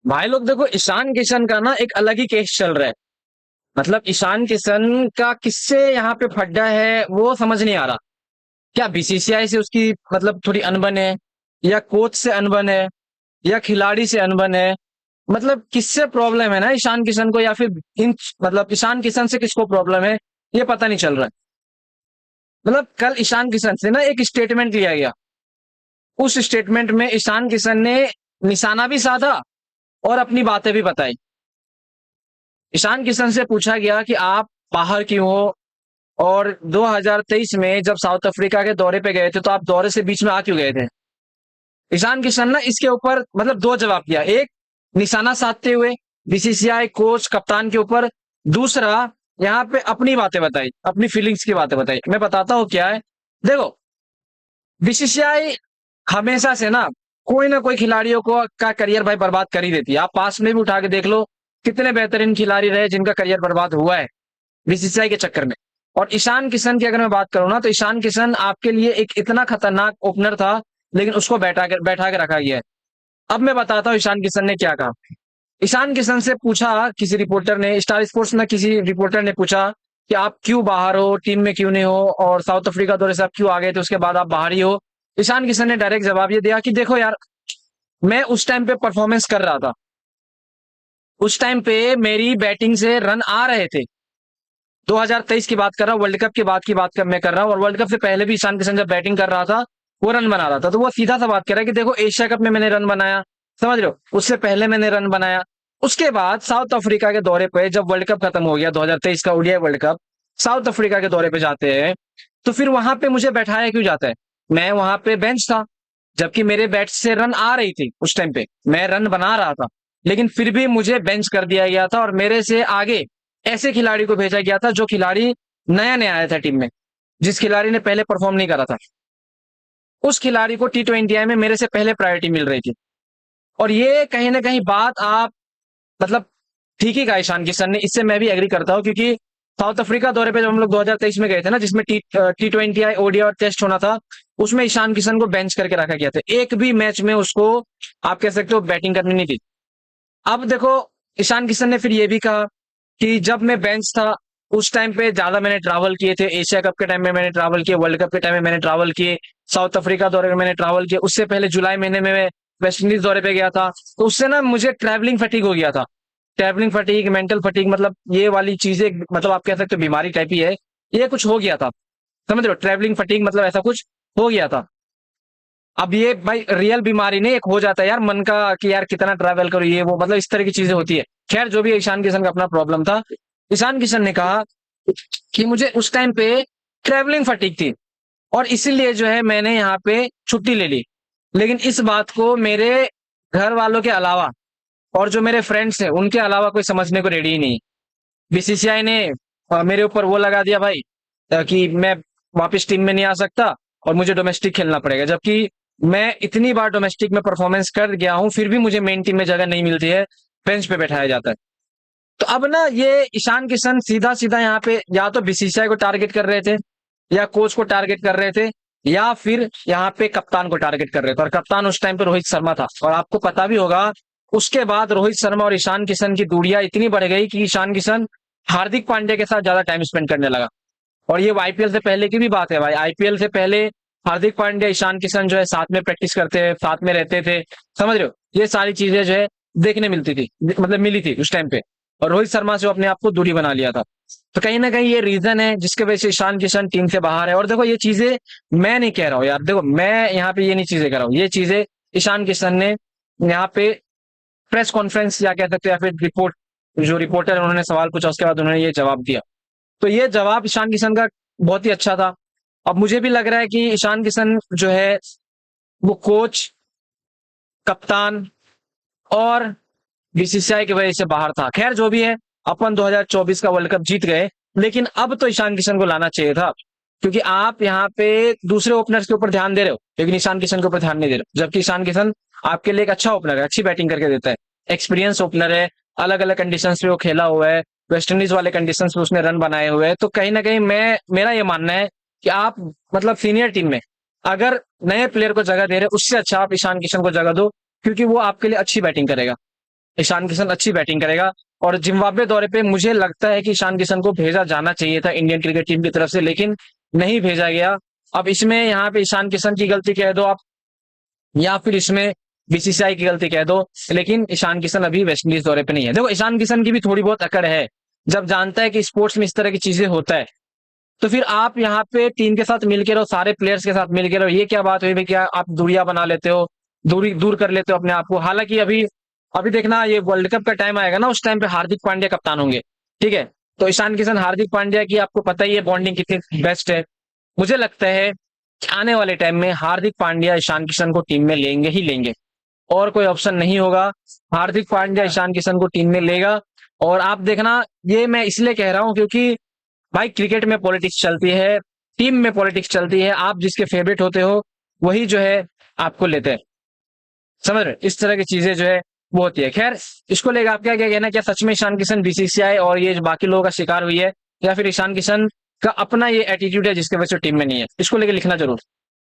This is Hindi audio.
भाई लोग देखो, ईशान किशन का ना एक अलग ही केस चल रहा है। मतलब ईशान किशन का किससे यहाँ पे फड्डा है वो समझ नहीं आ रहा। क्या बीसीसीआई से उसकी मतलब थोड़ी अनबन है, या कोच से अनबन है, या खिलाड़ी से अनबन है। मतलब किससे प्रॉब्लम है ना ईशान किशन को, या फिर इन मतलब ईशान किशन से किसको प्रॉब्लम है, ये पता नहीं चल रहा है। मतलब कल ईशान किशन से ना एक स्टेटमेंट लिया गया। उस स्टेटमेंट में ईशान किशन ने निशाना भी साधा और अपनी बातें भी बताई। ईशान किशन से पूछा गया कि आप बाहर क्यों हो, और 2023 में जब साउथ अफ्रीका के दौरे पे गए थे तो आप दौरे से बीच में आ क्यों गए थे। ईशान किशन ने इसके ऊपर मतलब दो जवाब दिया। एक, निशाना साधते हुए बीसीसीआई कोच कप्तान के ऊपर। दूसरा, यहाँ पे अपनी बातें बताई, अपनी फीलिंग्स की बातें बताई। मैं बताता हूँ क्या है। देखो, बीसीसीआई हमेशा से ना कोई खिलाड़ियों को का करियर भाई बर्बाद कर ही देती है। आप पास में भी उठा के देख लो, कितने बेहतरीन खिलाड़ी रहे जिनका करियर बर्बाद हुआ है बीसीसीआई के चक्कर में। और ईशान किशन की अगर मैं बात करूं ना, तो ईशान किशन आपके लिए एक इतना खतरनाक ओपनर था, लेकिन उसको बैठा के रखा गया है। अब मैं बताता हूँ ईशान किशन ने क्या कहा। ईशान किशन से पूछा किसी रिपोर्टर ने, स्टार स्पोर्ट्स में किसी रिपोर्टर ने पूछा कि आप क्यों बाहर हो, टीम में क्यों नहीं हो, और साउथ अफ्रीका दौरे से आप क्यों आ गए थे, उसके बाद आप बाहर ही हो। ईशान किशन ने डायरेक्ट जवाब ये दिया कि देखो यार, मैं उस टाइम पे परफॉर्मेंस कर रहा था। उस टाइम पे मेरी बैटिंग से रन आ रहे थे। 2023 की बात कर रहा हूँ, वर्ल्ड कप के बाद की मैं कर रहा हूँ। और वर्ल्ड कप से पहले भी ईशान किशन जब बैटिंग कर रहा था, वो रन बना रहा था। तो वो सीधा सा बात कर रहा है कि देखो, एशिया कप में मैंने रन बनाया, समझ रहे हो, उससे पहले मैंने रन बनाया। उसके बाद साउथ अफ्रीका के दौरे पे जब वर्ल्ड कप खत्म हो गया, 2023 का ODI world cup, south Africa के दौरे पे जाते हैं, तो फिर वहां पे मुझे बैठाया क्यों जाता है। मैं वहां पे बेंच था, जबकि मेरे बैट से रन आ रही थी। उस टाइम पे मैं रन बना रहा था, लेकिन फिर भी मुझे बेंच कर दिया गया था, और मेरे से आगे ऐसे खिलाड़ी को भेजा गया था जो खिलाड़ी नया नया आया था टीम में, जिस खिलाड़ी ने पहले परफॉर्म नहीं करा था। उस खिलाड़ी को T20 में मेरे से पहले प्रायोरिटी मिल रही थी। और ये कहीं ना कहीं बात आप मतलब ठीक ही कहा ईशान किशन ने, इससे मैं भी एग्री करता हूँ। क्योंकि साउथ अफ्रीका दौरे पे जब हम लोग 2023 में गए थे ना, जिसमें T20 ओडीआई और टेस्ट होना था, उसमें ईशान किशन को बेंच करके रखा गया था। एक भी मैच में उसको आप कह सकते हो बैटिंग करनी नहीं थी। अब देखो, ईशान किशन ने फिर ये भी कहा कि जब मैं बेंच था, उस टाइम पे ज्यादा मैंने ट्रैवल किए थे। एशिया कप के टाइम में मैंने ट्रैवल किए, वर्ल्ड कप के टाइम में मैंने ट्रैवल किए, साउथ अफ्रीका दौरे में मैंने ट्रैवल किया, उससे पहले जुलाई महीने में मैं वेस्ट इंडीज दौरे पे गया था। तो उससे ना मुझे ट्रैवलिंग फटीग हो गया था। ट्रैवलिंग फटीग, मेंटल फटीग, मतलब ये वाली चीजें, मतलब आप कह सकते हो बीमारी टाइप ही है। ये कुछ हो गया था, समझ रहे हो, ट्रैवलिंग फटीग मतलब ऐसा कुछ हो गया था। अब ये भाई रियल बीमारी नहीं, एक हो जाता है यार मन का कि यार कितना ट्रैवल करो, ये वो, मतलब इस तरह की चीजें होती है। खैर, जो भी है, ईशान किशन का अपना प्रॉब्लम था। ईशान किशन ने कहा कि मुझे उस टाइम पे ट्रैवलिंग फटीग थी, और इसीलिए जो है मैंने यहाँ पे छुट्टी ले ली। लेकिन इस बात को मेरे घर वालों के अलावा और जो मेरे फ्रेंड्स हैं उनके अलावा कोई समझने को रेडी ही नहीं। बीसीसीआई ने मेरे ऊपर वो लगा दिया भाई, कि मैं वापस टीम में नहीं आ सकता और मुझे डोमेस्टिक खेलना पड़ेगा। जबकि मैं इतनी बार डोमेस्टिक में परफॉर्मेंस कर गया हूं, फिर भी मुझे मेन टीम में जगह नहीं मिलती है, बेंच पे बैठाया जाता है। तो अब ना ये ईशान किशन सीधा सीधा यहाँ पे या तो बीसीसीआई को टारगेट कर रहे थे, या कोच को टारगेट कर रहे थे, या फिर यहाँ पे कप्तान को टारगेट कर रहे थे। और कप्तान उस टाइम पे रोहित शर्मा था। और आपको पता भी होगा, उसके बाद रोहित शर्मा और ईशान किशन की दूरियां इतनी बढ़ गई कि ईशान किशन हार्दिक पांड्या के साथ ज्यादा टाइम स्पेंड करने लगा। और ये आईपीएल से पहले की भी बात है भाई। आईपीएल से पहले हार्दिक पांड्या, ईशान किशन जो है साथ में प्रैक्टिस करते हैं, साथ में रहते थे, समझ रहे हो। ये सारी चीजें जो है देखने मिलती थी, मतलब मिली थी उस टाइम पे। और रोहित शर्मा से वो अपने आप को दूरी बना लिया था। तो कहीं ना कहीं ये रीजन है जिसके वजह से ईशान किशन टीम से बाहर है। और देखो, ये चीजें मैं नहीं कह रहा हूँ यार, देखो मैं यहाँ पे ये नहीं चीजें कर रहा हूँ, ये चीजें ईशान किशन ने यहाँ पे प्रेस कॉन्फ्रेंस या कह सकते हैं, या फिर रिपोर्ट, जो रिपोर्टर है उन्होंने सवाल पूछा, उसके बाद उन्होंने ये जवाब दिया। तो ये जवाब ईशान किशन का बहुत ही अच्छा था। अब मुझे भी लग रहा है कि ईशान किशन जो है वो कोच, कप्तान और बीसीसीआई की वजह से बाहर था। खैर, जो भी है, अपन 2024 का वर्ल्ड कप जीत गए, लेकिन अब तो ईशान किशन को लाना चाहिए था। क्योंकि आप यहाँ पे दूसरे ओपनर्स के ऊपर ध्यान दे रहे हो, लेकिन ईशान किशन के ऊपर ध्यान नहीं दे रहे हो। जबकि ईशान किशन आपके लिए एक अच्छा ओपनर है, अच्छी बैटिंग करके देता है, एक्सपीरियंस ओपनर है, अलग अलग कंडीशंस पे वो खेला हुआ है, वेस्ट इंडीज वाले कंडीशंस पे उसने रन बनाए हुए हैं। तो कहीं ना कहीं मेरा ये मानना है कि आप मतलब सीनियर टीम में अगर नए प्लेयर को जगह दे रहे हो, उससे अच्छा आप ईशान किशन को जगह दो, क्योंकि वो आपके लिए अच्छी बैटिंग करेगा। ईशान किशन अच्छी बैटिंग करेगा। और जिम्बाब्वे दौरे पे मुझे लगता है कि ईशान किशन को भेजा जाना चाहिए था इंडियन क्रिकेट टीम की तरफ से, लेकिन नहीं भेजा गया। अब इसमें यहाँ पे ईशान किशन की गलती कह दो आप, या फिर इसमें बीसीसीआई की गलती कह दो, लेकिन ईशान किशन अभी वेस्टइंडीज दौरे पे नहीं है। देखो ईशान किशन की भी थोड़ी बहुत अकड़ है, जब जानता है कि स्पोर्ट्स में इस तरह की चीजें होता है, तो फिर आप यहाँ पे टीम के साथ मिलके रहो, सारे प्लेयर्स के साथ मिलके रहो। ये क्या बात हुई भाई, क्या आप दूरियां बना लेते हो, दूरी दूर कर लेते हो अपने आप को। हालांकि अभी अभी देखना, ये वर्ल्ड कप का टाइम आएगा ना, उस टाइम पे हार्दिक पांड्या कप्तान होंगे, ठीक है। तो ईशान किशन हार्दिक पांड्या की आपको पता ही है बॉन्डिंग कितनी बेस्ट है। मुझे लगता है कि आने वाले टाइम में हार्दिक पांड्या ईशान किशन को टीम में लेंगे ही लेंगे, और कोई ऑप्शन नहीं होगा। हार्दिक पांड्या ईशान किशन को टीम में लेगा। और आप देखना, ये मैं इसलिए कह रहा हूं क्योंकि भाई क्रिकेट में पॉलिटिक्स चलती है, टीम में पॉलिटिक्स चलती है। आप जिसके फेवरेट होते हो वही जो है आपको लेते हैं, समझ रहे, इस तरह की चीजें जो है वो होती है। खैर, इसको लेकर आप क्या क्या कहना है, क्या सच में ईशान किशन बीसीसीआई और ये जो बाकी लोगों का शिकार हुई है, या फिर ईशान किशन का अपना ये एटीट्यूड है जिसके वजह से टीम में नहीं है? इसको लेकर लिखना जरूर।